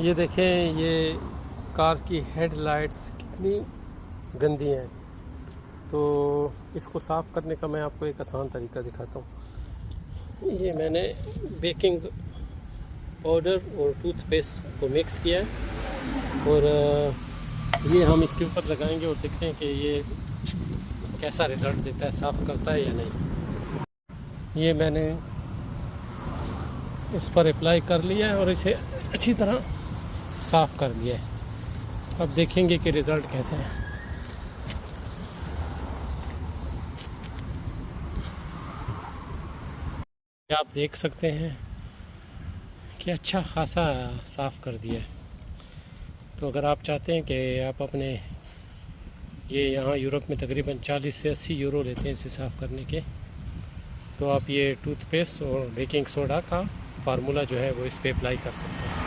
ये देखें, ये कार की हेडलाइट्स कितनी गंदी हैं। तो इसको साफ़ करने का मैं आपको एक आसान तरीका दिखाता हूँ। ये मैंने बेकिंग पाउडर और टूथपेस्ट को मिक्स किया है और ये हम इसके ऊपर लगाएंगे और देखते हैं कि ये कैसा रिज़ल्ट देता है, साफ़ करता है या नहीं। ये मैंने इस पर अप्लाई कर लिया है और इसे अच्छी तरह साफ़ कर दिया है। अब देखेंगे कि रिज़ल्ट कैसे है। आप देख सकते हैं कि अच्छा खासा साफ़ कर दिया है। तो अगर आप चाहते हैं कि आप अपने ये यहाँ यूरोप में तकरीबन 40 से 80 यूरो लेते हैं इसे साफ़ करने के, तो आप ये टूथपेस्ट और बेकिंग सोडा का फार्मूला जो है वो इस पर अप्लाई कर सकते हैं।